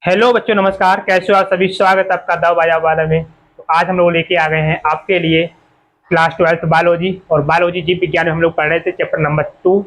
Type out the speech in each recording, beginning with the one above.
Hello बच्चों, नमस्कार। कैसे हो आप सभी? स्वागत है आपका दाव बाजा वाला में। तो आज हम लोग लेके आ गए हैं आपके लिए क्लास 12 बायोलॉजी और बायोलॉजी जीव विज्ञान में हम लोग पढ़ रहे थे चैप्टर नंबर 2।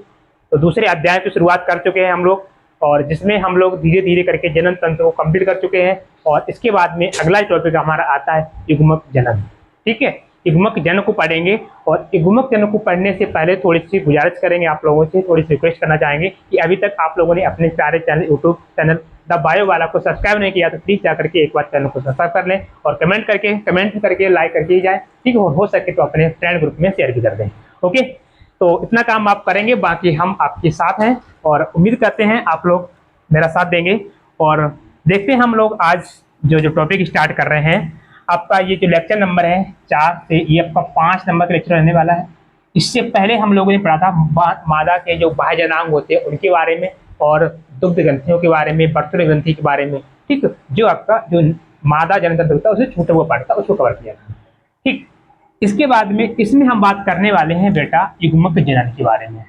तो दूसरे अध्याय की शुरुआत कर चुके हैं हम लोग, और जिसमें हम लोग धीरे धीरे करके जनन तंत्र को कंप्लीट कर चुके हैं। और इसके बाद में अगला टॉपिक हमारा आता है युग्मक जनन। ठीक है, युग्मक जनन को पढ़ेंगे। और युग्मक जनन को पढ़ने से पहले थोड़ी सी गुजारिश करेंगे आप लोगों से, थोड़ी सी रिक्वेस्ट करना चाहेंगे कि अभी तक आप लोगों ने अपने सारे channel YouTube channel the bio वाला को सब्सक्राइब नहीं किया तो प्लीज जाकर के एक बार चैनल को सब्सक्राइब कर लें, और कमेंट करके लाइक करके ही जाए। ठीक है, हो सके तो अपने फ्रेंड ग्रुप में शेयर भी कर दें। ओके, तो इतना काम आप करेंगे, बाकी हम आपके साथ हैं और उम्मीद करते हैं आप लोग मेरा साथ देंगे। और देखते हैं हम लोग आज जो टॉपिक स्टार्ट कर रहे हैं। आपका ये जो लेक्चर नंबर है 4 से, ये आपका 5 नंबर का लेक्चर रहने वाला है। इससे पहले हम लोगों ने पढ़ा था मादा के जो बाह्य जनांग होते हैं उनके बारे में, और दुग्ध ग्रंथियों के बारे में, बर्तन ग्रंथि के बारे में। ठीक, जो आपका जो मादा जनतंत्र होता है उसे छूटा हुआ पार्ट था, उसको कवर किया था। ठीक, इसके बाद में इसमें हम बात करने वाले हैं बेटा युग्मक जनन के बारे में।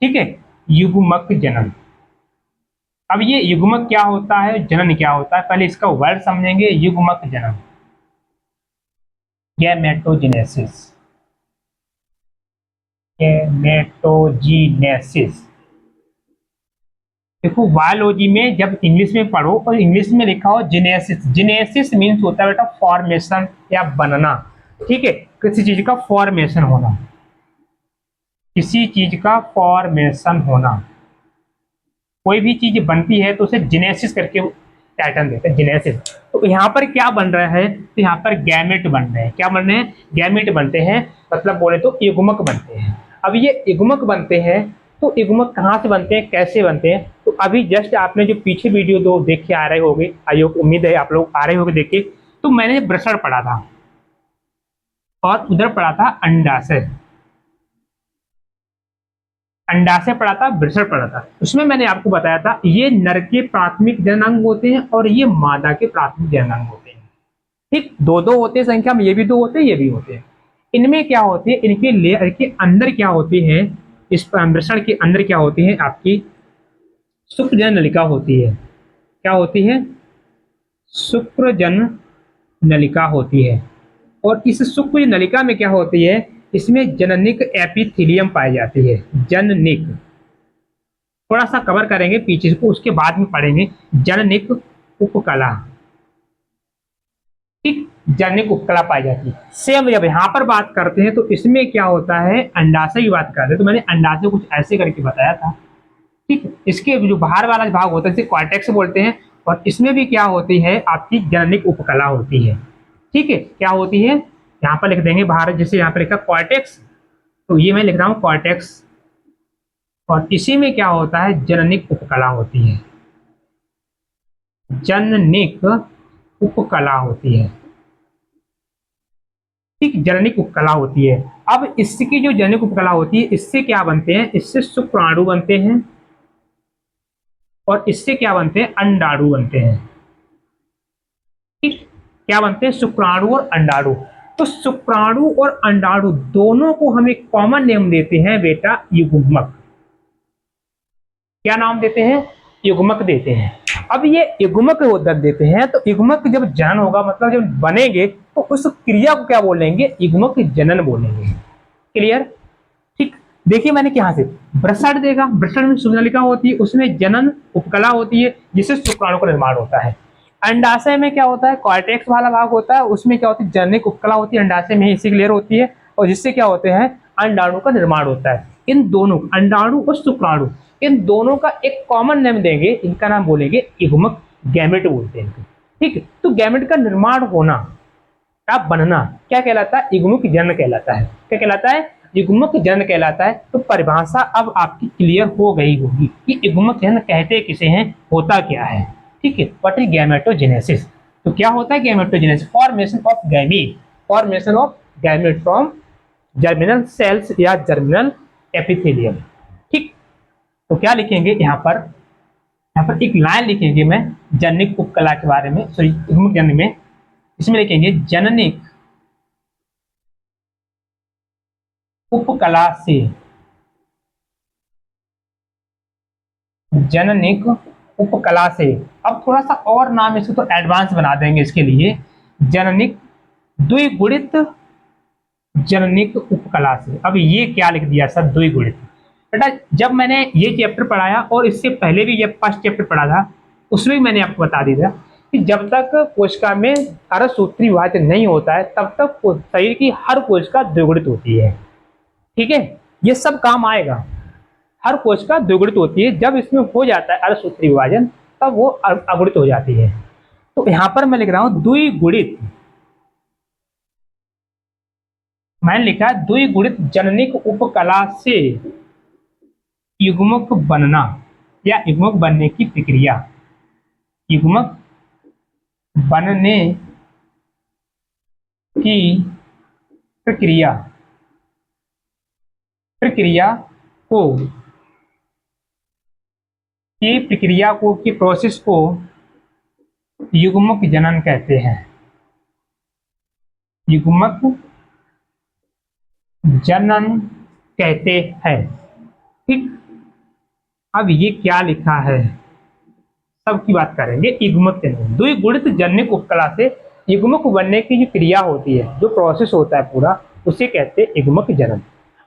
ठीक है, युग्मक जनन। अब ये युग्मक क्या होता है, जनन क्या होता है, पहले इसका वर्ड समझेंगे। युग्मक जनन, गैमेटोजेनेसिस, गैमेटोजीनेसिस। देखो, बायोलॉजी में जब इंग्लिश में पढ़ो और इंग्लिश में लिखा हो जेनेसिस, जेनेसिस मीन्स होता है बेटा फॉर्मेशन या बनना। ठीक है, किसी चीज का फॉर्मेशन होना, किसी चीज का फॉर्मेशन होना। कोई भी चीज बनती है तो उसे जेनेसिस करके टाइटल देते हैं, जेनेसिस। तो यहाँ पर क्या बन रहा है, तो यहाँ पर गैमेट बन रहे हैं। क्या बन रहे हैं? गैमेट बनते हैं, मतलब बोले तो युग्मक बनते हैं। अब ये युग्मक बनते हैं, तो युग्मक कहाँ से बनते हैं, कैसे बनते हैं? तो अभी जस्ट आपने जो पीछे वीडियो दो देख के आ रहे होंगे, आयोग उम्मीद है आप लोग आ रहे होंगे देख के। तो मैंने ब्रसर पढ़ा था और उधर पढ़ा था अंडाशय। अंडाशय पढ़ा था, वृषण पढ़ा था। उसमें मैंने आपको बताया था ये नर के प्राथमिक जननांग होते हैं और ये मादा के प्राथमिक जननांग होते हैं। ठीक, दो दो होते हैं संख्या में, ये भी दो होते हैं, ये भी होते हैं। इनमें क्या होती है, इनके लेयर के अंदर क्या होती है, इस वृषण के अंदर क्या होती है, आपकी शुक्रजन नलिका होती है। क्या होती है? शुक्रजन नलिका होती है। और इस शुक्र नलिका में क्या होती है, इसमें जननिक एपिथेलियम पाई जाती है। जननिक थोड़ा सा कवर करेंगे पीछे को, उसके बाद में पढ़ेंगे जननिक उपकला। ठीक, जननिक उपकला पाई जाती है। सेम जब यहाँ पर बात करते हैं तो इसमें क्या होता है, अंडाशय की बात करते हैं। तो मैंने अंडाशय कुछ ऐसे करके बताया था। ठीक, इसके जो बाहर वाला भाग होता है इसे कॉर्टेक्स बोलते हैं। और इसमें भी क्या होती है, आपकी जननिक उपकला होती है। ठीक है, क्या होती है, यहाँ पर लिख देंगे बाहर, जैसे यहाँ पर लिखा कॉर्टेक्स, तो ये मैं लिख रहा हूँ कॉर्टेक्स। और इसी में क्या होता है, जननिक उपकला होती है। जननिक उपकला होती है। ठीक, जननिक उपकला होती है। अब इसकी जो जननिक उपकला होती है, इससे क्या बनते हैं, इससे शुक्राणु बनते हैं, और इससे क्या बनते हैं, अंडाणु बनते हैं। ठीक, क्या बनते हैं, शुक्राणु और अंडाणु। तो शुक्राणु और अंडाणु दोनों को हम एक कॉमन नेम देते हैं बेटा, युग्मक। क्या नाम देते हैं? युग्मक देते हैं। अब ये युग्मक उदर देते हैं, तो युग्मक जब जनन होगा, मतलब जब बनेंगे, तो उस क्रिया को क्या बोलेंगे, युग्मक जनन बोलेंगे। क्लियर? ठीक, देखिए मैंने क्या से ब्रसड देगा, ब्रसड में शुभनलिका होती है, उसमें जनन उपकला होती है जिससे शुक्राणु का निर्माण होता है। अंडाशय में क्या होता है, कॉर्टेक्स वाला भाग होता है, उसमें क्या होती है, जननिक उपकला होती है, अंडाशय में इसी क्लियर होती है, और जिससे क्या होते हैं, अंडाणु का निर्माण होता है। इन दोनों अंडाणु और शुक्राणु, इन दोनों का एक कॉमन नेम देंगे, इनका नाम बोलेंगे युग्मक, गैमेट बोलते हैं। ठीक है, तो गैमेट का निर्माण होना का बनना क्या कहलाता है, युग्मक जनन कहलाता है। क्या कहलाता है? युग्मक जनन कहलाता है। तो परिभाषा अब आपकी क्लियर हो गई होगी कि युग्मक जनन कहते किसे हैं, होता क्या है। ठीक है, व्हाट इज गैमेटोजेनेसिस। तो क्या होता है gametogenesis? Formation of gamete, formation of gamete from germinal cells या जर्मिनल एपिथेलियम। ठीक, तो क्या लिखेंगे यहाँ पर एक लाइन लिखेंगे मैं जननिक उपकला के बारे में, सॉरी युग्मक जनन में। इसमें लिखेंगे जननिक उपकला से, जननिक उपकला से। अब थोड़ा सा और नाम इसको तो एडवांस बना देंगे इसके लिए, जननिक द्विगुणित जननिक उपकला से। अब ये क्या लिख दिया सर, द्विगुणित। बेटा जब मैंने ये चैप्टर पढ़ाया और इससे पहले भी जब फर्स्ट चैप्टर पढ़ा था उसमें भी मैंने आपको बता दिया कि जब तक कोशिका में अर्धसूत्री विभाजन नहीं होता है तब तक शरीर की हर कोशिका द्विगुणित होती है। ठीक है, ये सब काम आएगा। हर कोशिका द्विगुणित होती है, जब इसमें हो जाता है अर्धसूत्री विभाजन तब वो अगुणित हो जाती है। तो यहां पर मैं लिख रहा हूं द्विगुणित, मैंने लिखा द्विगुणित जननिक उपकला से युग्मक बनना या युग्मक बनने की प्रक्रिया, युग्मक बनने की प्रक्रिया प्रक्रिया को की प्रोसेस को युग्मक जनन कहते हैं। युग्मक जनन कहते हैं। ठीक, अब ये क्या लिखा है सबकी बात करेंगे। युग्मक जनन, द्विगुणित जननिक उपकला से युग्मक बनने की जो क्रिया होती है, जो प्रोसेस होता है पूरा, उसे कहते हैं युग्मक जनन।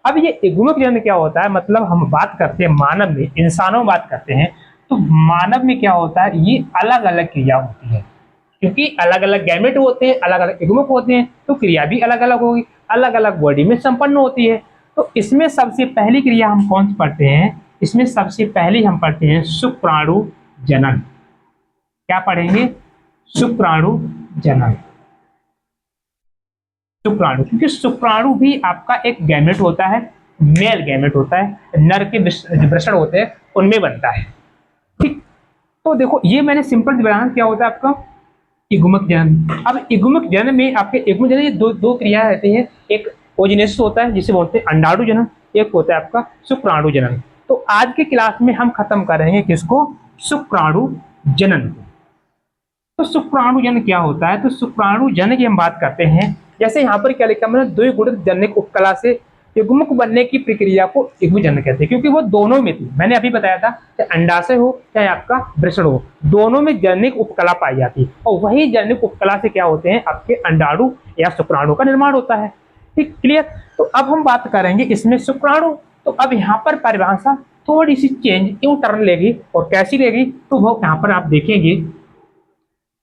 अब ये युग्मक जनन क्या होता है, मतलब हम बात करते हैं मानव में, इंसानों में बात करते हैं तो मानव में क्या होता है, ये अलग अलग क्रिया होती है क्योंकि अलग अलग गैमेट होते हैं, अलग अलग युग्मक होते हैं, तो क्रिया भी अलग अलग होगी, अलग अलग बॉडी में संपन्न होती है। तो इसमें सबसे पहली क्रिया हम कौन सी पढ़ते हैं, इसमें सबसे पहले हम पढ़ते हैं शुक्राणु जनन। क्या पढ़ेंगे, शुक्राणु जनन। शुक्राणु, क्योंकि शुक्राणु भी आपका एक गैमेट होता है, मेल गैमेट होता है, नर के वृषण होते हैं उनमें बनता है। ठीक, तो देखो ये मैंने सिंपल बताया क्या होता है आपका युग्मक जनन। अब युग्मक जनन में आपके युग्मक जनन ये दो क्रिया रहती है, एक ओजिनेसिस होता है जिसे बोलते हैं अंडाणु जनन, एक होता है आपका शुक्राणु जनन। तो आज के क्लास में हम खत्म करेंगे किसको, शुक्राणु जनन को। तो शुक्राणु जनन क्या होता है, तो शुक्राणु जनन की हम बात करते हैं। जैसे यहाँ पर क्या लिखा मैंने, द्विगुणित जननिक उपकला से युग्मक बनने की प्रक्रिया को युग्मक जनन कहते हैं, क्योंकि वो दोनों में थी। मैंने अभी बताया था चाहे अंडाशय हो चाहे आपका वृषण हो, दोनों में जननिक उपकला पाई जाती है और वही जननिक उपकला से क्या होते हैं, आपके अंडाणु या शुक्राणु का निर्माण होता है। ठीक, क्लियर। तो अब हम बात करेंगे इसमें शुक्राणु। तो अब यहाँ पर परिभाषा थोड़ी सी चेंज यूं टर्न लेगी, और कैसी लेगी तो वो यहाँ पर आप देखेंगे।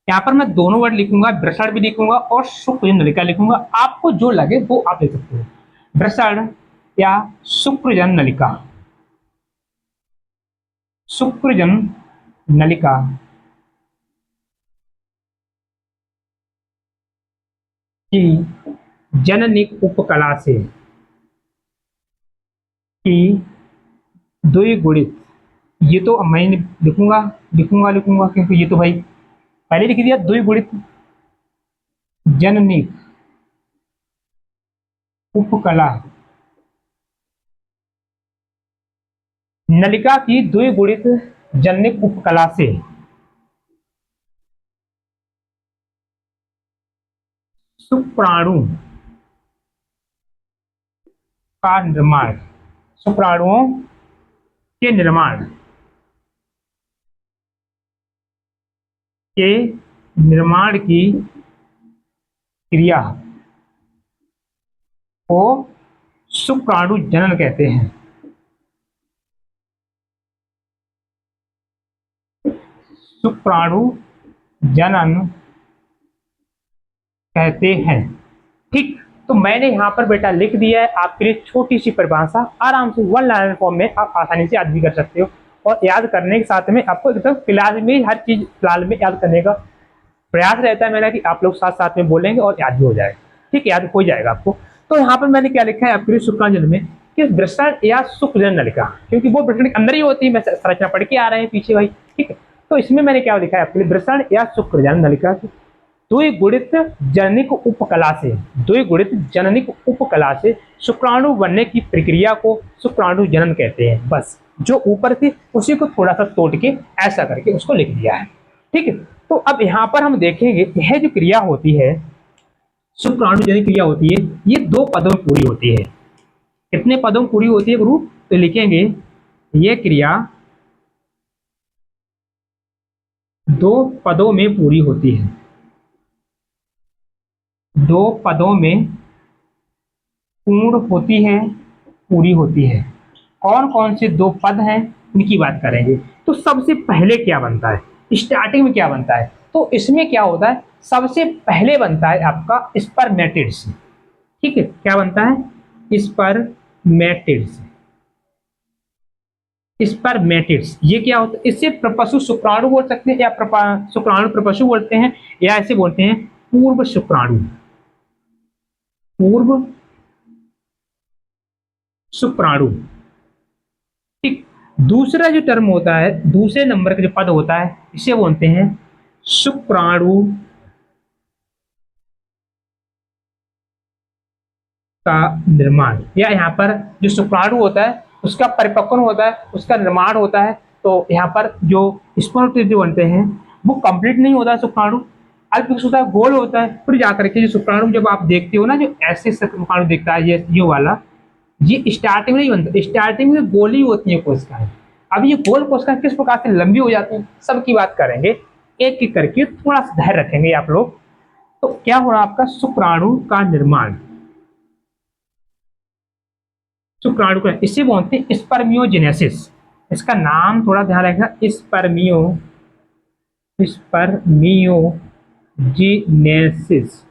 यहाँ पर मैं दोनों वर्ड लिखूंगा, वृषण भी लिखूंगा और शुक्र नलिका लिखूंगा, आपको जो लगे वो आप लिख सकते हो, वृषण या शुक्रजन नलिका। शुक्रजन नलिका की जननिक उपकला से की द्विगुणित, ये तो मैं लिखूंगा क्योंकि ये तो भाई पहले लिख दिया, द्विगुणित जननिक उपकला, नलिका की द्विगुणित जननिक उपकला से शुक्राणु का निर्माण, शुक्राणुओं के निर्माण की क्रिया को शुक्राणु जनन कहते हैं। शुक्राणु जनन कहते हैं। ठीक, तो मैंने यहाँ पर बेटा लिख दिया है आपके लिए छोटी सी परिभाषा, आराम से वन लाइनर फॉर्म में आप आसानी से याद भी कर सकते हो, और याद करने के साथ में आपको एकदम क्लास में हर चीज फिलहाल में याद करने का प्रयास रहता है मेरा कि आप लोग साथ साथ में बोलेंगे और याद भी हो जाएगा। ठीक है, याद हो जाएगा आपको। तो यहाँ पर मैंने क्या लिखा है आपके लिए शुक्राणु जनन में कि वृषण या शुक्रजन नलिका, क्योंकि वो वृषण के अंदर ही होती है, मैं संरचना पढ़ के आ रहे हैं पीछे भाई। ठीक है, तो इसमें मैंने क्या लिखा है आपके लिए, वृषण या शुक्रजन नलिका की द्विगुणित जननिक उपकला से, द्विगुणित जननिक उपकला से शुक्राणु बनने की प्रक्रिया को शुक्राणु जनन कहते हैं। बस जो ऊपर थी उसी को थोड़ा सा तोड़ के ऐसा करके उसको लिख दिया है। ठीक है, तो अब यहाँ पर हम देखेंगे यह जो क्रिया होती है, शुक्राणु जनन क्रिया होती है, ये दो पदों में पूरी होती है। कितने पदों में पूरी होती है गुरु, तो लिखेंगे ये क्रिया दो पदों में पूरी होती है। दो पदों में पूर्ण होती है, पूरी होती है। कौन कौन से दो पद हैं उनकी बात करेंगे। तो सबसे पहले क्या बनता है, स्टार्टिंग में क्या बनता है, तो इसमें क्या होता है, सबसे पहले बनता है आपका स्पर्मेटिड्स। ठीक है, क्या बनता है, स्पर्मेटिड्स। स्पर्मेटिड्स ये क्या होता है, इससे प्रपशु शुक्राणु बोल सकते हैं, या शुक्राणु प्रपशु बोलते हैं, या ऐसे बोलते हैं पूर्व शुक्राणु। पूर्व शुक्राणु। ठीक। दूसरा जो टर्म होता है, दूसरे नंबर का जो पद होता है, इसे बोलते हैं शुक्राणु का निर्माण। या यहाँ पर जो शुक्राणु होता है उसका परिपक्वन होता है, उसका निर्माण होता है। तो यहाँ पर जो स्पर्म जो बनते हैं वो कंप्लीट नहीं होता है शुक्राणु, अल्प होता है, गोल होता है। फिर जाकर के जो शुक्राणु जब आप देखते हो ना, जो ऐसे शुक्राणु दिखता है ये वाला, ये स्टार्टिंग में नहीं बनता, स्टार्टिंग में गोली होती है कोशिकाएं। अब ये गोल कोशिकाएं किस प्रकार से लंबी हो जाती हैं, सबकी बात करेंगे एक एक करके, थोड़ा सा धैर्य रखेंगे आप लोग। तो क्या हो रहा है आपका शुक्राणु का निर्माण, शुक्राणु का, इसे बोलते हैं स्पर्मियोजेनेसिस। इसका नाम थोड़ा ध्यान रखना, स्पर्मियोजेनेसिस।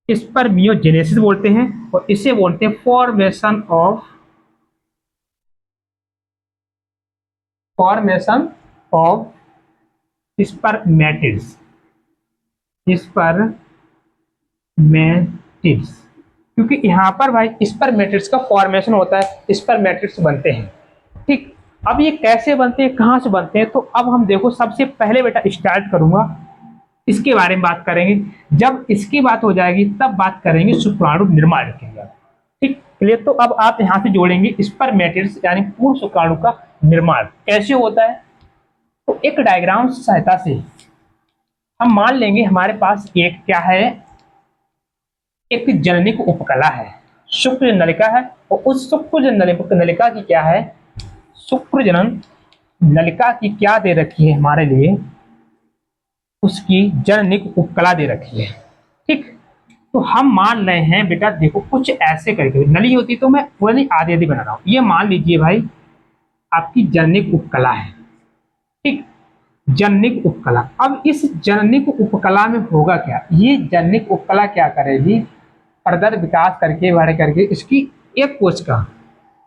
स्पर्मियोजेनेसिस बोलते हैं, और इसे बोलते हैं फॉर्मेशन ऑफ स्पर्मेटिड्स। स्पर्मेटिड्स, क्योंकि यहाँ पर भाई स्पर्मेटिड्स का फॉर्मेशन होता है, स्पर्मेटिड्स बनते हैं। ठीक। अब ये कैसे बनते हैं, कहाँ से बनते हैं, तो अब हम देखो, सबसे पहले बेटा स्टार्ट करूंगा, इसके बारे में बात करेंगे। जब इसकी बात हो जाएगी तब बात करेंगे शुक्राणु निर्माण के लिए। ठीक क्लियर। तो अब आप यहाँ से जोड़ेंगे स्पर्मेटिड्स यानी पूर्ण शुक्राणु का निर्माण कैसे होता है। तो एक डायग्राम की सहायता से हम मान लेंगे हमारे पास एक क्या है, एक जननिक उपकला है, शुक्र नलिका है। और उस शुक्र नलिका की क्या है, शुक्र जनन नलिका की क्या दे रखी है हमारे लिए, उसकी जननिक उपकला दे रखी है। ठीक। तो हम मान रहे हैं बेटा, देखो कुछ ऐसे करके, नली होती तो मैं पूरा नहीं, आधी आधी बना रहा हूं। ये मान लीजिए भाई आपकी जननिक उपकला है। ठीक। जननिक उपकला, अब इस जननिक उपकला में होगा क्या, ये जननिक उपकला क्या करेगी, फर्दर विकास करके बढ़ करके इसकी एक कोशिका,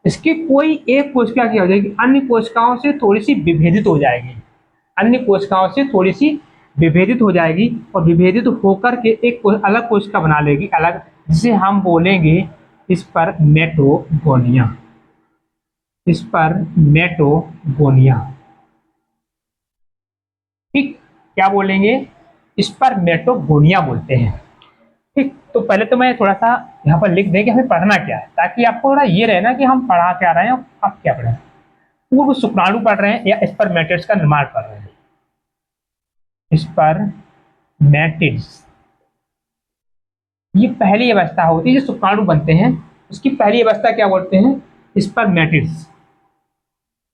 इसकी कोई एक कोशिका क्या हो जाएगी, अन्य कोशिकाओं से थोड़ी सी विभेदित हो जाएगी, अन्य कोशिकाओं से थोड़ी सी विभेदित हो जाएगी, और विभेदित होकर के एक अलग कोशिका बना लेगी, अलग, जिसे हम बोलेंगे इस पर मेटोगोनिया। इस पर मेटोगोनिया। ठीक। क्या बोलेंगे, इस पर मेटोगोनिया बोलते हैं। ठीक। तो पहले तो मैं थोड़ा सा यहाँ पर लिख दें कि हमें पढ़ना क्या है, ताकि आपको थोड़ा ये रहे ना कि हम पढ़ा क्या रहे हैं और आप क्या पढ़ रहे हैं। पूर्व शुक्राणु पढ़ रहे हैं या स्पर्मेटिड्स का निर्माण कर रहे हैं। स्पर्मेटिड्स ये पहली अवस्था होती है जो शुक्राणु बनते हैं, उसकी पहली अवस्था क्या बोलते हैं, स्पर्मेटिड्स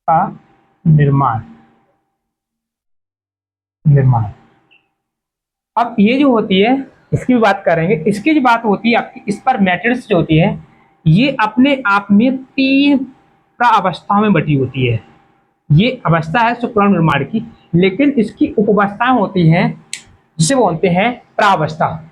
का निर्माण। निर्माण। अब ये जो होती है इसकी भी बात करेंगे। इसकी जो बात होती है आपकी स्पर्मेटिड्स जो होती है, ये अपने आप में तीन प्रावस्थाओं में बटी होती है। ये अवस्था है शुक्राणु निर्माण की, लेकिन इसकी उपअवस्थाएं होती हैं जिसे बोलते हैं प्रावस्था।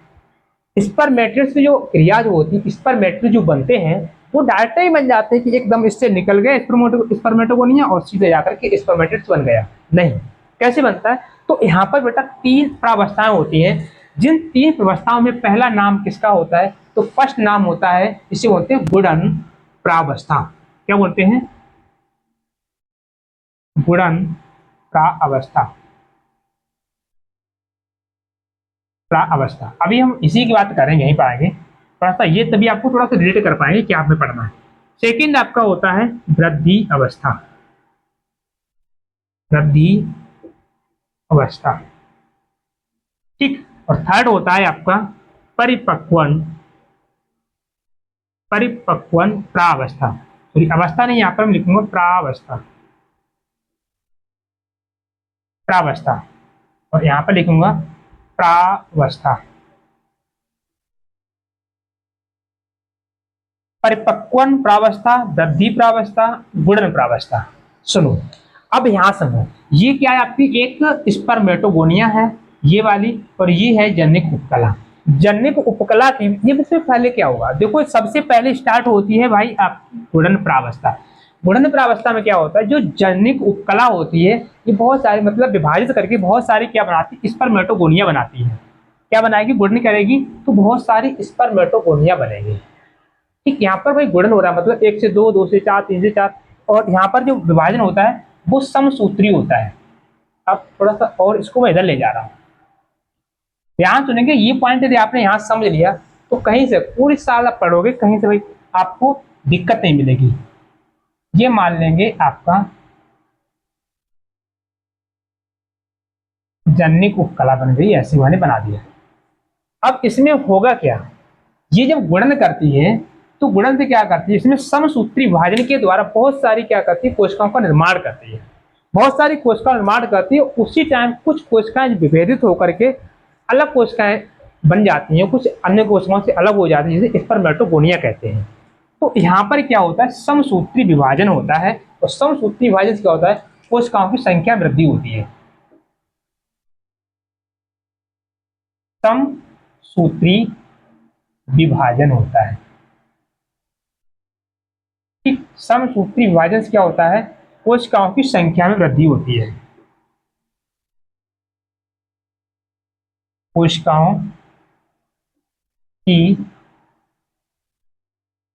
स्पर्मेटिड्स जो क्रिया जो होती है, स्पर्मेटिड्स जो बनते हैं वो डायरेक्ट ही बन जाते हैं कि एकदम इससे निकल गए स्पर्मेटोगोनिया और सीधे जाकर के स्पर्मेटिड्स बन गया, नहीं। कैसे बनता है, तो यहाँ पर बेटा तीन प्रावस्थाएं होती हैं। जिन तीन प्रावस्थाओं में पहला नाम किसका होता है, तो फर्स्ट नाम होता है, इसे बोलते हैं गुणन प्रावस्था। क्या बोलते हैं, गुणन का अवस्था, प्रावस्था। अभी हम इसी की बात करेंगे, यहीं पाएंगे थोड़ा सा, ये तभी आपको थोड़ा सा रिलेट कर पाएंगे कि आपने पढ़ना है। सेकंड आपका होता है वृद्धि अवस्था, वृद्धि अवस्था। ठीक। और थर्ड होता है आपका परिपक्वन, परिपक्वन प्रावस्था। तो अवस्था नहीं, यहाँ पर मैं लिखूंगा प्रावस्था। प्रावस्था, और यहाँ पर लिखूंगा प्रावस्था। परिपक्वन प्रावस्था, वृद्धि प्रावस्था, गुणन प्रावस्था। सुनो, अब यहाँ सुनो, ये क्या है आपकी, एक स्पर्मेटोगोनिया है ये वाली, और ये है जनिक उपकला। जनिक उपकला की ये सबसे पहले क्या होगा, देखो सबसे पहले स्टार्ट होती है भाई आप गुणन प्रावस्था। गुणन प्रावस्था में क्या होता है, जो जनिक उपकला होती है ये बहुत सारी मतलब विभाजित करके बहुत सारी क्या बनाती है, स्पर्मेटोगोनिया बनाती है। क्या बनाएगी, गुणन करेगी तो बहुत सारी स्पर्मेटोगोनिया बनेगी। ठीक, यहाँ पर भाई गुणन हो रहा है मतलब 1 से 2, 2 से 4, 3 से 4, और यहाँ पर जो विभाजन होता है वो समसूत्री होता है। अब थोड़ा सा और इसको मैं इधर ले जा रहा हूँ, ध्यान सुनेंगे, ये पॉइंट यदि आपने यहाँ समझ लिया तो कहीं से पूरी साल आप पढ़ोगे कहीं से भाई आपको दिक्कत नहीं मिलेगी। ये मान लेंगे आपका जनिक उपकला बन गई, ऐसी मैंने बना दिया। अब इसमें होगा क्या, ये जब गुणन करती है तो गुणन से क्या करती है, इसमें समसूत्री विभाजन के द्वारा बहुत सारी क्या करती है, कोशिकाओं का निर्माण करती है। बहुत सारी कोशिकाओं का निर्माण करती है, उसी टाइम कुछ कोशिकाएं विभेदित होकर के अलग कोशिकाएं बन जाती हैं, कुछ अन्य कोशिकाओं से अलग हो जाती है, जिसे स्पर्मेटोगोनिया कहते हैं। तो यहाँ पर क्या होता है, समसूत्री विभाजन होता है, और समसूत्री विभाजन से क्या होता है, कोशिकाओं की संख्या वृद्धि होती है। समसूत्री विभाजन होता है। ठीक, समसूत्री विभाजन से क्या होता है, कोशिकाओं की संख्या में वृद्धि होती है। कोशिकाओं की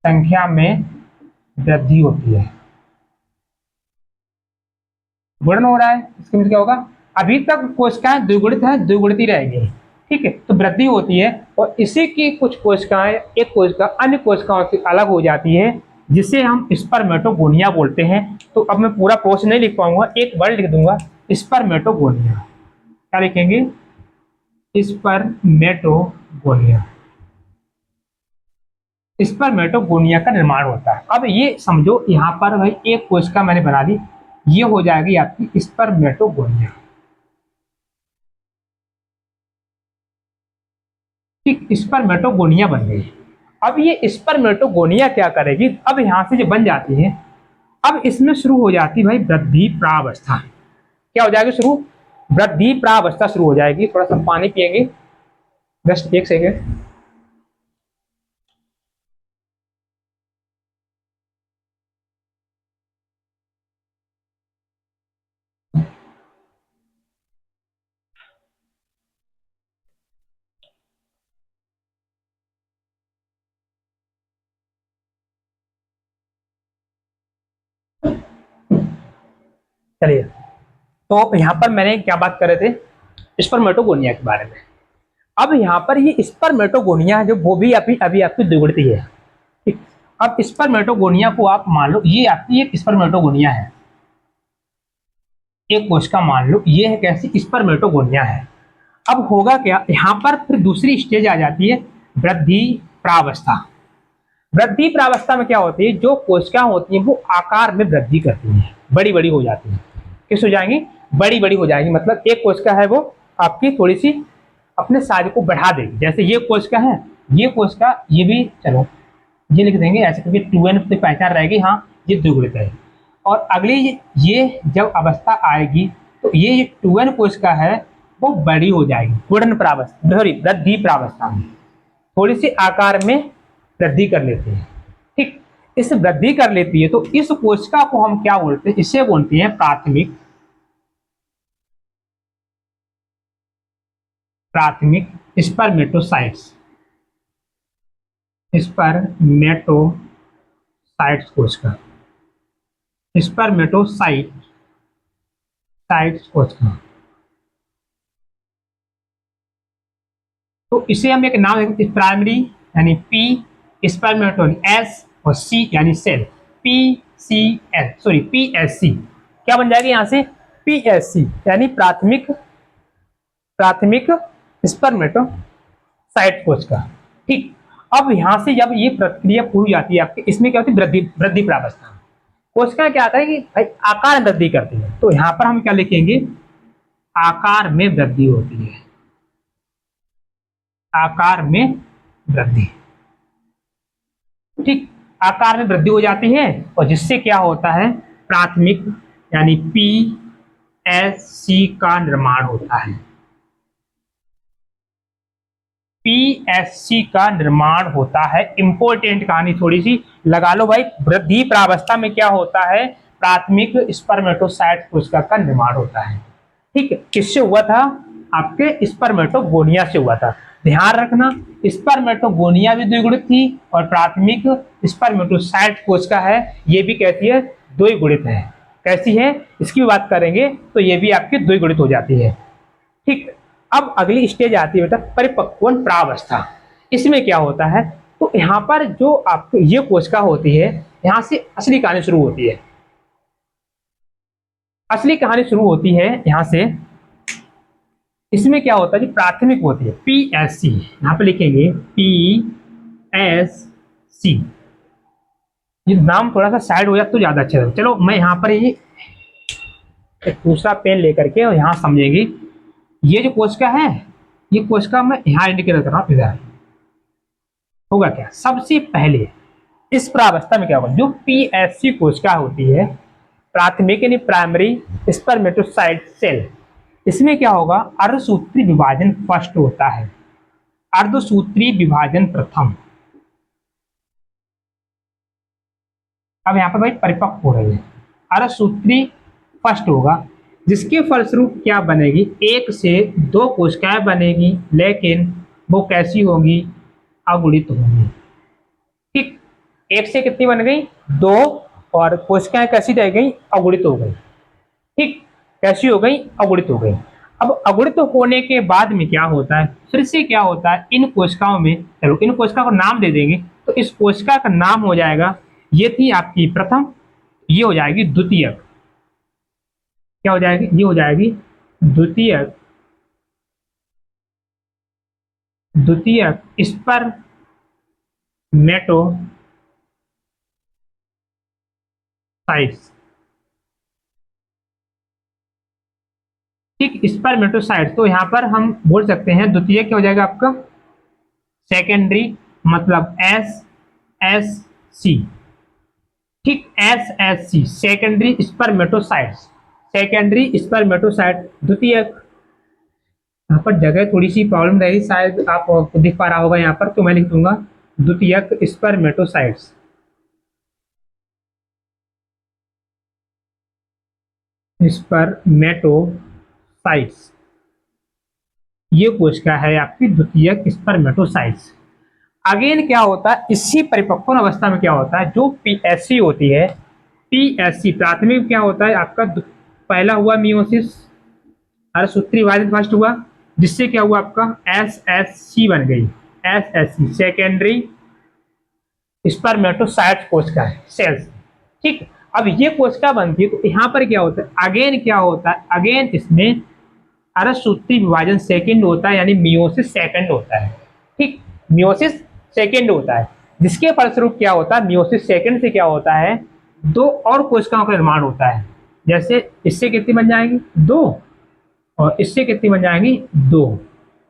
संख्या में वृद्धि होती है। गुणन हो रहा है, इसके मतलब क्या होगा, अभी तक कोशिकाएं द्विगुणित है, द्विगुणित ही रहेगी। ठीक है, तो वृद्धि होती है, और इसी की कुछ कोशिकाएं एक कोशिका अन्य कोशिकाओं से अलग हो जाती है, जिसे हम स्पर्मेटोगोनिया बोलते हैं। तो अब मैं पूरा प्रोसेस नहीं लिख पाऊंगा, एक वर्ड लिख दूंगा, स्पर्मेटोगोनिया। क्या लिखेंगे, स्पर्मेटोगोनिया। स्पर्मेटोगोनिया का निर्माण होता है। अब ये समझो यहाँ पर भाई एक कोशिका मैंने बना दी, ये हो जाएगी आपकी स्पर्मेटोगोनिया। ठीक, स्पर्मेटोगोनिया बन गई। अब ये स्पर्मेटोगोनिया क्या करेगी, अब यहां से जो बन जाती है, अब इसमें शुरू हो जाती है भाई वृद्धि प्रावस्था। क्या हो जाएगी शुरू, वृद्धि प्रावस्था शुरू हो जाएगी। थोड़ा सा पानी पिएंगे, जस्ट 1 सेकेंड। चलिए, तो यहाँ पर मैंने क्या बात कर रहे थे, स्पर्मेटोगोनिया के बारे में। अब यहाँ पर ये स्पर्मेटोगोनिया जो वो भी अभी आपकी द्विगुणित है। ठीक, अब स्पर्मेटोगोनिया को आप मान लो ये आपकी एक स्पर्मेटोगोनिया है, एक कोशिका मान लो ये है कैसी, स्पर्मेटोगोनिया है। अब होगा क्या, यहाँ पर फिर दूसरी स्टेज आ जाती है वृद्धि प्रावस्था। वृद्धि प्रावस्था में क्या होती है, जो कोशिका होती है वो आकार में वृद्धि करती है, बड़ी बड़ी हो जाती है। किस हो जाएंगी, बड़ी बड़ी हो जाएगी, मतलब एक कोशिका है वो आपकी थोड़ी सी अपने साइज को बढ़ा देगी। जैसे ये कोशिका है, ये कोशिका, ये भी चलो ये लिख देंगे ऐसे करके 2n की पहचान रहेगी, हाँ ये द्विगुणित है। और अगली ये जब अवस्था आएगी तो ये 2n कोशिका है वो बड़ी हो जाएगी, गुणन प्रावस्था, सॉरी वृद्धि प्रावस्था में थोड़ी सी आकार में वृद्धि कर लेती है। ठीक, इस वृद्धि कर लेती है तो इस कोशिका को हम क्या बोलते हैं, इसे बोलते हैं प्राथमिक स्पर्मेटोसाइट्स। स्पर्मेटोसाइट्स कोशिका, स्पर्मेटोसाइट्स कोशिका। तो इसे हम एक नाम देंगे प्राइमरी, यानी पी स्पर्मेटोन, एस और सी यानी सेल, PCS सॉरी PSC। क्या बन जाएगी यहाँ से, PSC यानी प्राथमिक स्पर्मेटोसाइट कोशिका। ठीक, अब यहाँ से जब ये प्रक्रिया पूरी जाती है आपके, इसमें क्या होती है, वृद्धि प्रावस्था। कोशिका क्या आता है कि भाई आकार वृद्धि करती है, तो यहाँ पर हम क्या लिखेंगे, आकार में वृद्धि होती है, आकार में वृद्धि। ठीक, आकार में वृद्धि हो जाती है और जिससे क्या होता है, प्राथमिक यानी PSC का निर्माण होता है। PSC का निर्माण होता है। इंपॉर्टेंट कहानी थोड़ी सी लगा लो भाई। वृद्धि प्रावस्था में क्या होता है, प्राथमिक स्पर्मेटोसाइट कोशिका का निर्माण होता है। ठीक है, किससे हुआ था, आपके स्पर्मेटोगोनिया से हुआ था। ध्यान रखना, स्पर्मेटोगोनिया भी द्विगुणित थी और प्राथमिक स्पर्मेटोसाइट कोशिका है ये भी कहती है द्विगुणित है। कैसी है इसकी भी बात करेंगे, तो ये भी आपकी द्विगुणित हो जाती है। ठीक, अब अगली स्टेज आती है बेटा परिपक्वन प्रावस्था। इसमें क्या होता है, तो यहाँ पर जो आपको ये कोशिका होती है, यहाँ से असली कहानी शुरू होती है। असली कहानी शुरू होती है यहाँ से। इसमें क्या होता है जी, प्राथमिक होती है PSC, यहाँ पे लिखेंगे PSC। ये नाम थोड़ा सा साइड हो जाए तो ज्यादा अच्छा है। चलो मैं यहाँ पर ये एक दूसरा पेन लेकर के और यहाँ समझेंगे। ये जो कोशिका है, ये कोशिका मैं यहाँ इंडिकेट कर रहा हूँ, इधर होगा क्या, सबसे पहले इस प्रावस्था में क्या होगा, जो PSC कोशिका होती है, प्राथमिक यानी प्राइमरी स्पर्मेटोसाइट सेल, इसमें क्या होगा, अर्धसूत्री विभाजन फर्स्ट होता है, अर्धसूत्री विभाजन प्रथम। अब यहाँ पर भाई परिपक्व हो रही है, अर्धसूत्री फर्स्ट होगा, जिसके फलस्वरूप क्या बनेगी, एक से दो कोशिकाएं बनेगी, लेकिन वो कैसी होगी, अगुणित होंगी। ठीक, एक से कितनी बन गई, दो, और कोशिकाएं कैसी रह गई, अगुणित हो गई। ठीक, कैसी हो गई, अगुणित हो गई। अब अगुणित होने के बाद में क्या होता है, फिर से क्या होता है, इन कोशिकाओं में, चलो इन कोशिका को नाम दे देंगे, तो इस कोशिका का नाम हो जाएगा, ये थी आपकी प्रथम, ये हो जाएगी द्वितीयक। क्या हो जाएगी, ये हो जाएगी द्वितीयक, द्वितीयक स्पर्मेटोसाइट्स। ठीक, स्पर्मेटोसाइट्स, तो यहाँ पर हम बोल सकते हैं द्वितीय क्या हो जाएगा आपका, सेकेंडरी, मतलब SSC। ठीक, SSC secondary spermatocytes, secondary spermatocyte द्वितीयक। यहाँ पर जगह थोड़ी सी प्रॉब्लम रहेगी, शायद आप दिख पा रहा होगा यहाँ पर, तो मैं लिख दूंगा द्वितीयक स्पर्मेटोसाइट्स। स्पर्मेटोसाइट्स, ये कोशिका है आपकी द्वितीयक स्पर्मेटोसाइट्स। अगेन क्या होता है, इसी परिपक्वन अवस्था में क्या होता है, जो PSC होती है, PSC प्राथमिक क्या होता है आपका, पहला हुआ मियोसिस, अर्धसूत्री विभाजन फर्स्ट हुआ, जिससे क्या हुआ आपका SSC बन गई, SSC सेकेंडरी स्पर्मेटोसाइट कोशिका है, सेल्स। ठीक, अब ये कोशिका बनती है, तो यहाँ पर क्या होता है, अगेन क्या होता है, अगेन इसमें अर्धसूत्री विभाजन सेकंड होता है, यानी मियोसिस सेकंड होता है। ठीक, मियोसिस सेकंड होता है, जिसके फलस्वरूप क्या होता है, मियोसिस सेकंड से क्या होता है, दो और कोशिकाओं का निर्माण होता है। जैसे इससे कितनी बन जाएंगी, दो, और इससे कितनी बन जाएंगी, दो।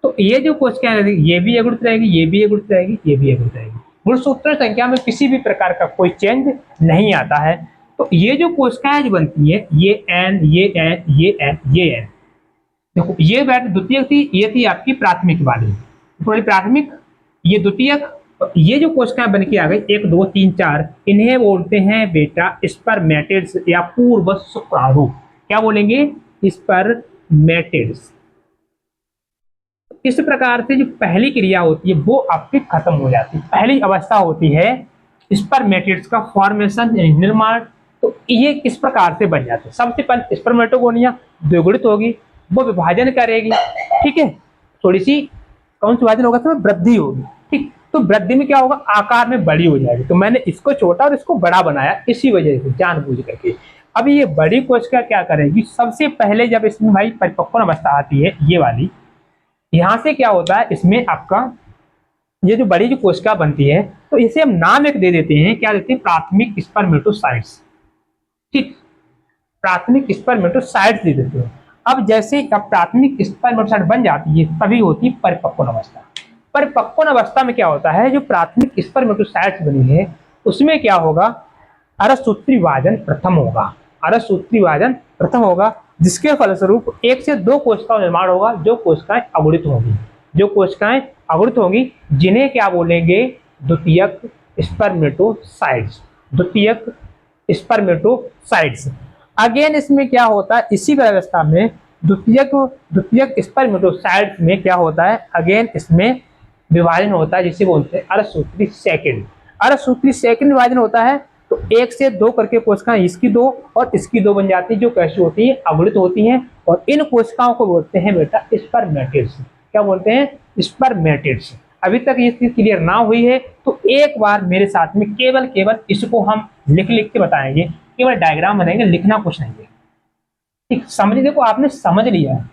तो ये जो कोशिकाएं रहेगी, ये भी अगुणित रहेगी, ये भी अगुणित रहेगी, ये भी अगुणित रहेगी। गुणसूत्र संख्या में किसी भी प्रकार का कोई चेंज नहीं आता है। तो ये जो कोशिकाएं जो बनती है, ये N, ये N, ये N, ये N, देखो ये बैट द्वितीयक थी, ये थी आपकी प्राथमिक वाली, थोड़ी प्राथमिक, ये द्वितीयक। ये जो कोशिकाएं बन के आ गई 1 2 3 4, इन्हें बोलते हैं बेटा स्पर्मेटिड्स या पूर्व शुक्राणु। क्या बोलेंगे, स्पर्मेटिड्स। इस प्रकार से जो पहली क्रिया होती है वो आपकी खत्म हो जाती है, पहली अवस्था होती है स्पर्मेटिड्स का फॉर्मेशन यानी निर्माण। तो ये किस प्रकार से बन जाते हैं, सबसे पहले स्पर्मेटोगोनिया द्विगुणित होगी, वो विभाजन करेगी। ठीक है, थोड़ी सी कौन सी विभाजन होगा, तो वृद्धि होगी। ठीक, तो वृद्धि में क्या होगा, आकार में बड़ी हो जाएगी। तो मैंने इसको छोटा और इसको बड़ा बनाया इसी वजह से, जानबूझ करके। अब ये बड़ी कोशिका क्या करेगी, सबसे पहले जब इसमें भाई परिपक्वन अवस्था आती है, ये वाली, यहाँ से क्या होता है, इसमें आपका ये जो बड़ी जो कोशिका बनती है, तो इसे हम नाम एक दे देते हैं, क्या देते हैं, प्राथमिक स्पर्मेटोसाइट्स। ठीक, प्राथमिक स्पर्मेटोसाइट्स दे देते हैं। अब जैसे अब प्राथमिक स्पर्मेटोसाइट बन जाती है तभी होती है परिपक्वन अवस्था। परिपक्वन अवस्था में क्या होता है, जो प्राथमिक स्पर्मेटोसाइट्स बनी है उसमें क्या होगा, अरसूत्री विभाजन प्रथम होगा। अरसूत्री विभाजन प्रथम होगा, जिसके फलस्वरूप एक से दो कोशिकाओं का निर्माण होगा, जो कोशिकाएं अगुणित होंगी, जो कोशिकाएं अगुणित होंगी, जिन्हें क्या बोलेंगे, द्वितीयक स्पर्मेटोसाइट्स। द्वितीयक स्पर्मेटोसाइट्स। अगेन इसमें क्या होता है, इसी व्यवस्था में द्वितीयक स्पर्मेटोसाइट्स में क्या होता है, अगेन इसमें विभाजन होता है जिसे बोलते हैं अर्धसूत्री सेकंड। अर्धसूत्री सेकंड विभाजन होता है तो एक से दो करके कोशिकाएं इसकी दो और इसकी दो बन जाती है, जो कैसी होती है, अगुणित होती हैं, और इन कोशिकाओं को बोलते हैं बेटा स्पर्मेटिड्स। क्या बोलते हैं, स्पर्मेटिड्स। अभी तक ये चीज क्लियर ना हुई है तो एक बार मेरे साथ में केवल इसको हम लिख के बताएंगे, केवल डायग्राम बनाएंगे, लिखना कुछ नहीं है, ठीक। समझ, देखो आपने समझ लिया है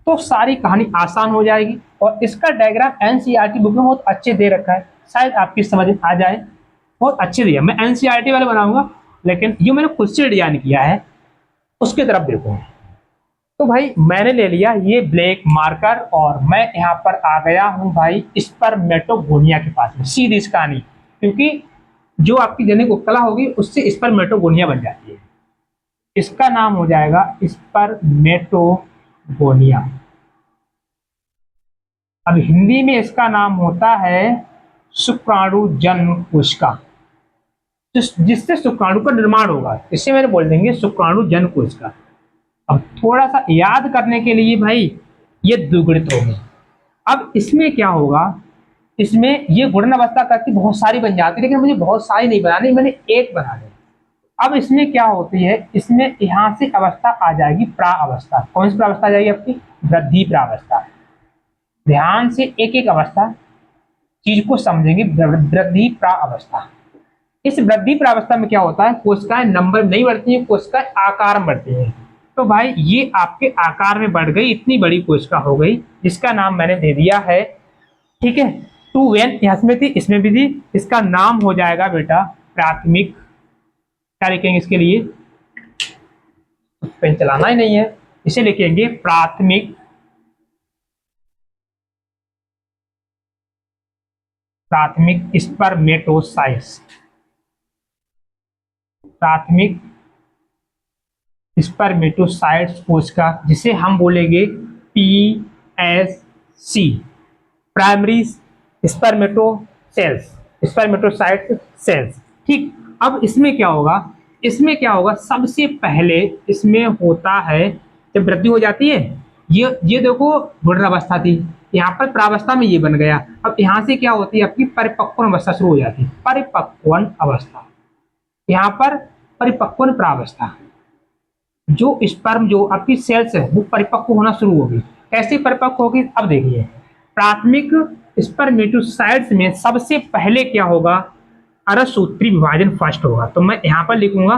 तो सारी कहानी आसान हो जाएगी। और इसका डायग्राम एनसीईआरटी बुक में बहुत अच्छे दे रखा है, शायद आपकी समझ आ जाए, बहुत अच्छे दिया। मैं एनसीईआरटी वाले बनाऊंगा, लेकिन ये मैंने खुद से डिजाइन किया है, उसकी तरफ देखो। तो भाई मैंने ले लिया ये ब्लैक मार्कर और मैं यहाँ पर आ गया हूँ भाई स्पर्मेटोगोनिया के पास में, सीधी इस कहानी, क्योंकि जो आपकी जनिक उपकला होगी उससे स्पर्मेटोगोनिया बन जाती है। इसका नाम हो जाएगा स्पर्मेटोगोनिया। अब हिंदी में इसका नाम होता है शुक्राणु जन्म कोशिका, जिससे शुक्राणु का निर्माण होगा, इसे मैंने बोल देंगे शुक्राणु जन्म कोशिका। अब थोड़ा सा याद करने के लिए भाई ये द्विगुणित होगी। अब इसमें क्या होगा, इसमें ये गुणन अवस्था करती बहुत सारी बन जाती है, लेकिन मुझे बहुत सारी नहीं बनानी, मैंने एक बना दी। अब इसमें क्या होती है, इसमें यहां से अवस्था आ जाएगी प्रावस्था। कौन सी प्रावस्था आ जाएगी आपकी, वृद्धि प्रावस्था। ध्यान से एक एक अवस्था चीज को समझेंगे। वृद्धि प्रावस्था, इस वृद्धि प्रावस्था में क्या होता है, कोशिकाएं नंबर में नहीं बढ़ती है, कोशिकाएं आकार में बढ़ती है। तो भाई ये आपके आकार में बढ़ गई, इतनी बड़ी कोशिका हो गई, जिसका नाम मैंने दे दिया है, ठीक है, 2n इसमें थी, इसमें भी थी, इसका नाम हो जाएगा बेटा प्राथमिक। क्या लिखेंगे इसके लिए, पेन चलाना ही नहीं है, इसे लिखेंगे प्राथमिक स्पर्मेटोसाइट्स। प्राथमिक स्पर्मेटोसाइट्स कोशिका, जिसे हम बोलेंगे PSC, primary स्पर्मेटो sales, spermatocyte sales, ठीक। अब इसमें क्या होगा, इसमें क्या होगा, सबसे पहले इसमें होता है जब वृद्धि हो जाती है, ये देखो गुणन अवस्था थी, यहाँ पर प्रावस्था में ये बन गया। अब यहाँ से क्या होती है, आपकी परिपक्वन अवस्था शुरू हो जाती है, परिपक्वन अवस्था। यहाँ पर परिपक्वन प्रावस्था, जो स्पर्म जो आपकी सेल्स है वो परिपक्व होना शुरू होगी। कैसे परिपक्व होगी, अब देखिए, प्राथमिक स्पर्मेटोसाइट्स में सबसे पहले क्या होगा, अर्धसूत्री विभाजन फर्स्ट होगा। तो मैं यहां पर लिखूंगा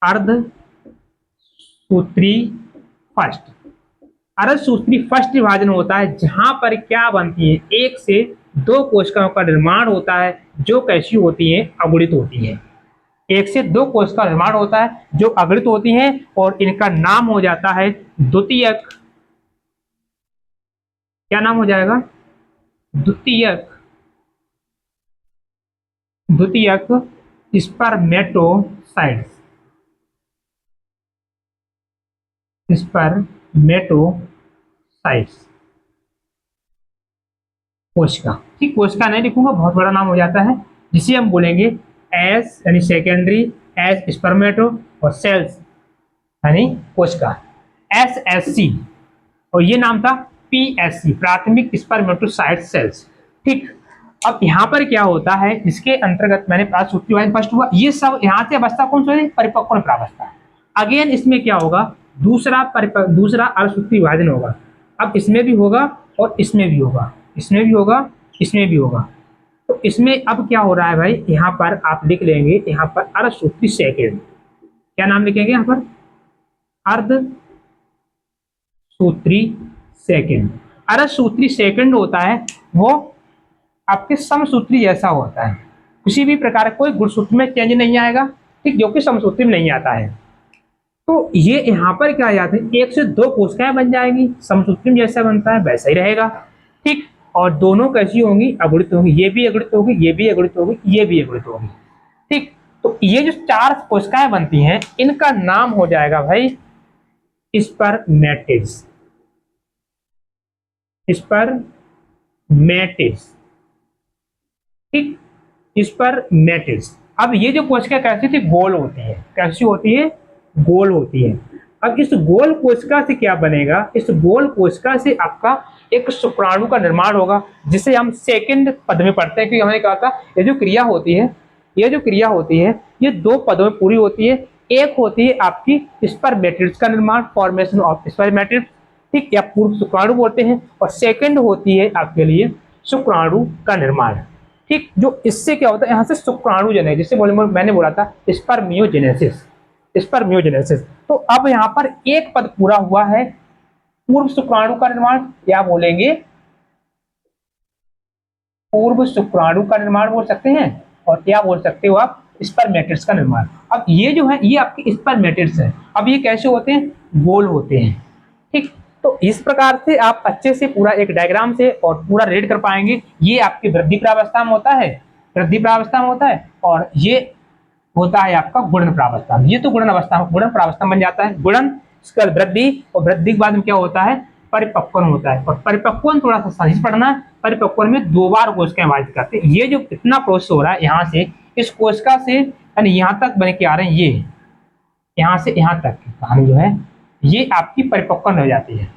अर्धसूत्री फर्स्ट। अर्धसूत्री फर्स्ट विभाजन होता है जहां पर क्या बनती है, एक से दो कोशिकाओं का निर्माण होता है, जो कैसी होती है, अगुणित होती है। एक से दो कोशिका का निर्माण होता है जो अगुणित होती हैं, और इनका नाम हो जाता है द्वितीयक। क्या नाम हो जाएगा, द्वितीयक स्पर्मेटोसाइट्स। स्पर्मेटोसाइट्स कोशिका, ठीक। कोशिका नहीं लिखूंगा, बहुत बड़ा नाम हो जाता है, जिसे हम बोलेंगे एस यानी सेकेंडरी, एस स्पर्मेटो, और सेल्स यानी कोशिका, SSC, और ये नाम था PSC, प्राथमिक स्पर्मेटोसाइट सेल्स, ठीक। अब यहाँ पर क्या होता है, इसके अंतर्गत मैंने सूत्री विभाजन फर्स्ट हुआ, ये सब यहाँ से अवस्था कौन सी, परिपक्वन प्रावस्था। अगेन इसमें क्या होगा, दूसरा अर्धसूत्री विभाजन होगा। अब इसमें भी होगा और इसमें भी होगा, इसमें भी होगा, इसमें भी होगा। तो इसमें अब क्या हो रहा है भाई, यहाँ पर आप लिख लेंगे, यहाँ पर अर्धसूत्री सेकंड। क्या नाम लिखेंगे यहाँ पर, अर्धसूत्री सेकंड। अर्धसूत्री सेकंड होता है वो आपके समसूत्री जैसा होता है, किसी भी प्रकार कोई गुणसूत्र में चेंज नहीं आएगा, ठीक, जो कि समसूत्री में नहीं आता है। तो ये यहाँ पर क्या आ जाते हैं, एक से दो कोशिकाएं बन जाएंगी, समसूत्रीम जैसा बनता है वैसा ही रहेगा। ठीक, और दोनों कैसी होंगी, अगुणित होंगी, ये भी अगुणित होगी, ये भी अगुणित होगी, ये भी अगुणित होगी। ठीक, तो ये जो चार कोशिकाएं बनती हैं इनका नाम हो जाएगा भाई स्पर्मेटिड्स। स्पर्मेटिड्स। ठीक, स्पर्मेटिड्स। अब ये जो कोशिका कैसी थी, गोल होती है। कैसी होती है, गोल होती है। अब इस गोल कोशिका से क्या बनेगा, इस गोल कोशिका से आपका एक शुक्राणु का निर्माण होगा, जिसे हम सेकंड पद में पढ़ते हैं। क्योंकि हमने कहा था ये जो क्रिया होती है, ये जो क्रिया होती है ये दो पदों में पूरी होती है। एक होती है आपकी स्पर्मेटिड्स का निर्माण, फॉर्मेशन ऑफ स्पर्मेटिड्स, ठीक, या पूर्व शुक्राणु बोलते हैं। और सेकंड होती है आपके लिए शुक्राणु का निर्माण। ठीक, जो इससे क्या होता है, यहाँ से शुक्राणु जन है, जिससे मैंने बोला था स्पर्मियोजेनेसिस। स्पर्मियोजेनेसिस। तो अब यहाँ पर एक पद पूरा हुआ है, पूर्व शुक्राणु का निर्माण, क्या बोलेंगे, पूर्व शुक्राणु का निर्माण बोल सकते हैं, और क्या बोल सकते हो आप, स्पर्मेटिड्स का निर्माण। अब ये जो है ये आपके स्पर्मेटिड्स है। अब ये कैसे होते हैं, गोल होते हैं। ठीक, तो इस प्रकार से आप अच्छे से पूरा एक डायग्राम से और पूरा रीड कर पाएंगे। ये आपकी वृद्धि प्रावस्था में होता है, वृद्धि प्रावस्था में होता है, और ये होता है आपका गुणन प्रावस्था में। ये तो गुणन अवस्था, गुणन प्रावस्था बन जाता है। गुणन, इसका वृद्धि, और वृद्धि के बाद में क्या होता है, परिपक्वन होता है। और परिपक्वन थोड़ा सा सही पढ़ना है, परिपक्वन में दो बार कोशिकाएं विभाजित करते हैं। ये जो इतना प्रोसेस हो रहा है यहाँ से इस कोशिका से यानी यहाँ तक बन के आ रहे हैं, ये यहाँ से यहाँ तक की कहानी जो है ये आपकी परिपक्वन हो जाती है।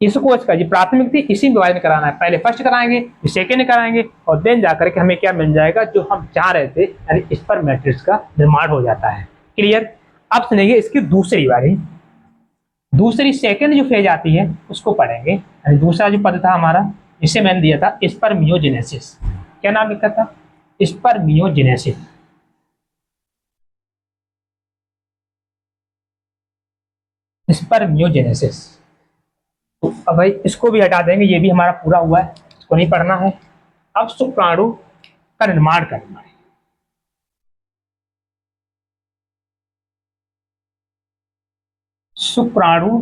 इस कोशिका जी प्राथमिक थी, इसी में विभाजन कराना है। पहले फर्स्ट कराएंगे, फिर सेकेंड कराएंगे, और देन जाकर के हमें क्या मिल जाएगा, जो हम चाह रहे थे, यानी स्पर्मेटिड्स का निर्माण हो जाता है। क्लियर। अब सुनिए इसकी दूसरी बारी, दूसरी सेकंड जो फेज आती है उसको पढ़ेंगे। यानी दूसरा जो पद था हमारा, जिसे मैंने दिया था स्पर्मियोजेनेसिस। क्या नाम लिखा था, स्पर्मियोजेनेसिस। स्पर्मियोजेनेसिस। तो अब भाई इसको भी हटा देंगे, ये भी हमारा पूरा हुआ है, इसको नहीं पढ़ना है। अब शुक्राणु का निर्माण करना है। शुक्राणु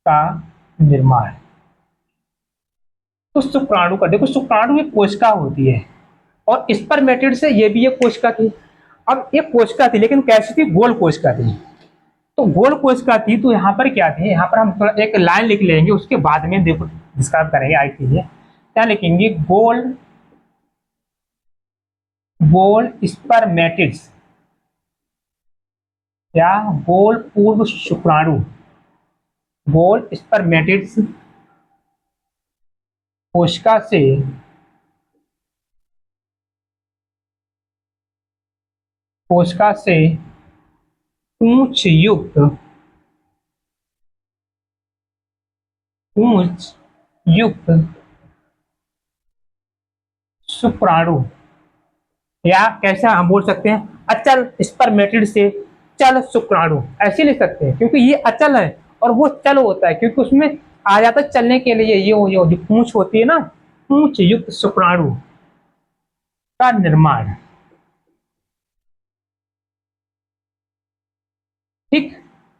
का निर्माण, तो शुक्राणु का देखो, शुक्राणु एक कोशिका होती है, और स्पर्मेटिड से ये भी एक कोशिका थी। अब एक कोशिका थी लेकिन कैसी थी, गोल कोशिका थी। तो गोल कोशिका थी, तो यहाँ पर क्या थी, यहाँ पर हम थोड़ा एक लाइन लिख लेंगे, उसके बाद में देखो डिस्क्राइब करेंगे। आई कीजिए, क्या लिखेंगे, गोल, गोल स्पर्मेटिड्स, या गोल पूर्व शुक्राणु, गोल स्पर्मेटिड्स कोशिका से पूंछ युक्त, पूंछ युक्त शुक्राणु, या कैसे हम बोल सकते हैं, अचल स्पर्मेटिड से चल शुक्राणु, ऐसे लिख सकते हैं। क्योंकि ये अचल है और वो चल होता है, क्योंकि उसमें आ जाता है चलने के लिए ये जो पूंछ होती है ना, पूंछ युक्त शुक्राणु का निर्माण। ठीक,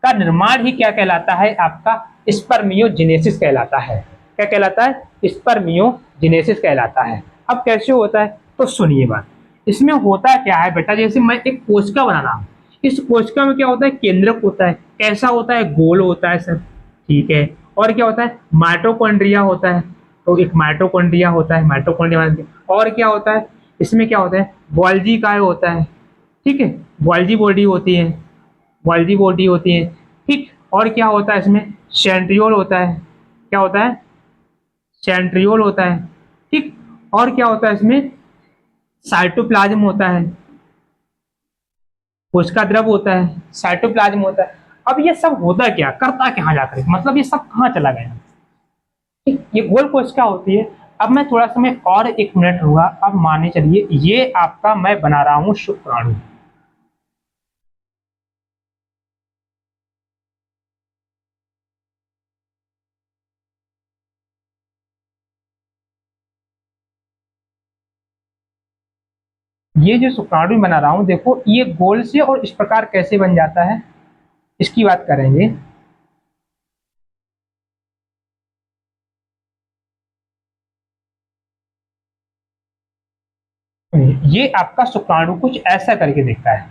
का निर्माण ही क्या कहलाता है, आपका स्पर्मियोजेनेसिस कहलाता है। क्या कहलाता है, स्पर्मियोजेनेसिस कहलाता है। अब कैसे होता है, तो सुनिए बात। इसमें होता क्या है बेटा, जैसे मैं एक कोशिका बना रहा हूं, इस कोशिका में क्या होता है, केंद्रक होता है। कैसा होता है, गोल होता है सर। ठीक है, और क्या होता है, माइटोकॉन्ड्रिया होता है। तो एक माइटोकॉन्ड्रिया होता है, माइटोकॉन्ड्रिया। और क्या होता है, इसमें क्या होता है, गोल्जी काय होता है। ठीक है, गोल्जी बॉडी होती है, गोल्जी बॉडी होती है। ठीक, और क्या होता है इसमें, सेंट्रियोल होता है। क्या होता है, सेंट्रियोल होता है। ठीक, और क्या होता है इसमें, साइटोप्लाज्म होता है, कोशिका द्रव होता है, साइटोप्लाज्म होता है। अब ये सब होता क्या, करता कहाँ जाकर, मतलब ये सब कहाँ चला गया। ठीक, ये गोल कोशिका होती है। अब मैं थोड़ा समय और एक मिनट होगा, अब माने चलिए ये आपका मैं बना रहा हूँ शुक्राणु। ये जो शुक्राणु बना रहा हूँ, देखो ये गोल से और इस प्रकार कैसे बन जाता है, इसकी बात करेंगे, ये आपका शुक्राणु कुछ ऐसा करके दिखता है,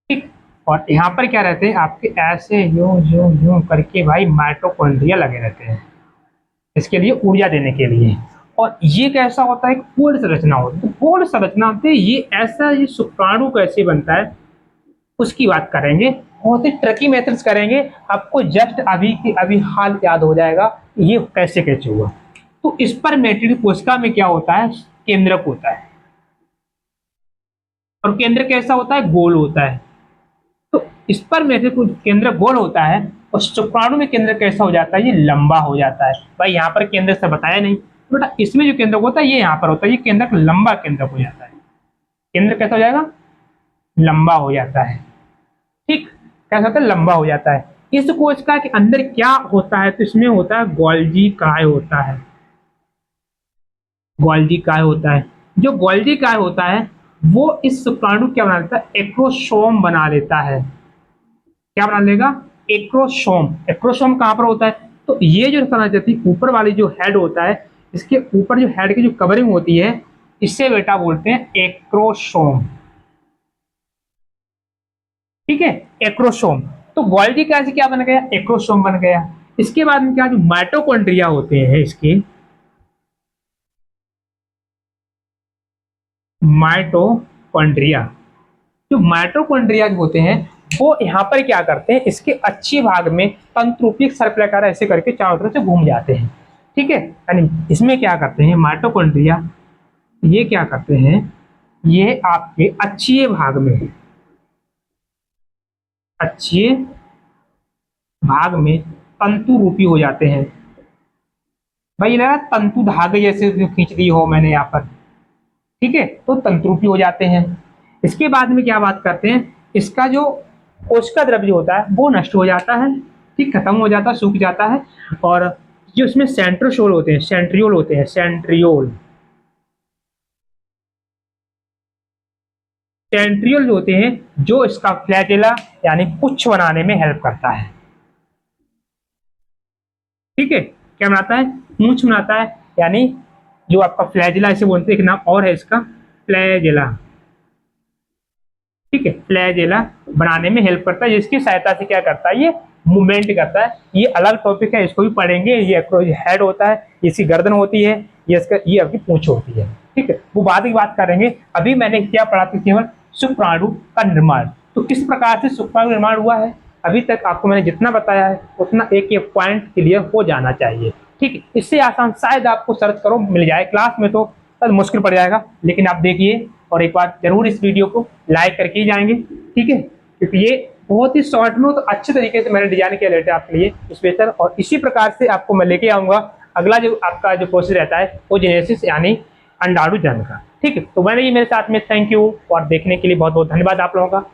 ठीक। और यहाँ पर क्या रहते हैं आपके, ऐसे यूं यूं यूं करके भाई माइटोकॉन्ड्रिया लगे रहते हैं इसके लिए ऊर्जा देने के लिए। और ये कैसा होता है, एक पूर्ण संरचना होती है। तो पूर्ण संरचना होती है ये, ऐसा ये शुक्राणु कैसे बनता है उसकी बात करेंगे। बहुत ही ट्रिकी मेथड्स करेंगे, आपको जस्ट अभी की अभी हाल याद हो जाएगा ये कैसे कैसे हुआ। तो स्पर्मेटिड कोशिका में क्या होता है, केंद्रक होता है, और केंद्र कैसा होता है, गोल होता है। तो स्पर्मेटिड केंद्र गोल होता है, और शुक्राणु में केंद्र कैसा हो जाता है, ये लंबा हो जाता है। भाई यहाँ पर केंद्र से बताया नहीं, तो बेटा इसमें जो केंद्रक होता है ये यहाँ पर होता है, ये केंद्रक लंबा केंद्रक हो जाता है। केंद्र कैसा हो जाएगा, लंबा हो जाता है, ठीक। कैसा होता है, लंबा हो जाता है। इस कोशिका के अंदर क्या होता है, तो इसमें होता है गोल्जी काय होता है। गोल्जी काय होता है, जो गोल्जी काय होता है वो इस शुक्राणु क्या बना लेता है, एक्रोसोम बना लेता है। क्या बना लेगा, एक्रोसोम। एक्रोसोम कहां पर होता है, तो ये जो रचना जाती है ऊपर वाली जो हेड होता है, इसके ऊपर जो हेड की जो कवरिंग होती है, इससे बेटा बोलते हैं एक्रोसोम, ठीक है, एक्रोसोम। तो गोल्जी काय से क्या बन गया, एक्रोसोम बन गया। इसके बाद में क्या, जो माइटोकॉन्ड्रिया होते हैं इसके, माइटोकॉन्ड्रिया, जो माइटोकॉन्ड्रिया होते हैं वो यहाँ पर क्या करते हैं, इसके अच्छे भाग में तंतुरूपी सर्पिलाकार ऐसे करके चारों तरफ से घूम जाते हैं, ठीक है। यानी इसमें क्या करते हैं माइटोकॉन्ड्रिया, ये क्या करते हैं, ये आपके अच्छे भाग में, अच्छे भाग में तंतु रूपी हो जाते हैं। भाई लगा तंतु धागे जैसे जो खींच दी हो मैंने यहाँ पर, ठीक है, तो तंतुरूपी हो जाते हैं। इसके बाद में क्या बात करते हैं, इसका जो कोशिका द्रव्य होता है वो नष्ट हो जाता है, ठीक, खत्म हो जाता है, सूख जाता है। और जो इसमें सेंट्रोसोल होते हैं, सेंट्रियोल होते हैं, सेंट्रियोल, सेंट्रियोल जो होते हैं जो इसका फ्लैजेला यानी पुच्छ बनाने में हेल्प करता है, ठीक है। क्या बनाता है, पूंछ बनाता है, यानी जो आपका फ्लैजेला इसे बोलते हैं, एक नाम और है इसका, फ्लैजेला, ठीक है। फ्लैजेला बनाने में हेल्प करता है, जिसकी सहायता से क्या करता है, ये मूवमेंट करता है। ये अलग टॉपिक है, इसको भी पढ़ेंगे। ये हेड होता है, इसकी गर्दन होती है, ये आपकी पूंछ होती है, ठीक है, वो बाद की बात करेंगे। अभी मैंने क्या पढ़ा था, केवल शुक्राणु का निर्माण। तो किस प्रकार से शुक्राणु निर्माण हुआ है, अभी तक आपको मैंने जितना बताया है उतना एक एक पॉइंट क्लियर हो जाना चाहिए, ठीक है। इससे आसान शायद आपको सर्च करो मिल जाए, क्लास में तो मुश्किल पड़ जाएगा, लेकिन आप देखिए और एक बार जरूर इस वीडियो को लाइक करके ही जाएंगे, ठीक है, क्योंकि ये बहुत ही शॉर्ट में तो अच्छे तरीके से मैंने डिजाइन किया रहता है आपके लिए स्पेशल। और इसी प्रकार से आपको मैं लेके आऊंगा अगला जो आपका जो प्रोसेस रहता है वो जेनेसिस यानी अंडाणु जन्म का, ठीक है। तो मैंने ये मेरे साथ में, थैंक यू और देखने के लिए बहुत बहुत धन्यवाद आप लोगों का।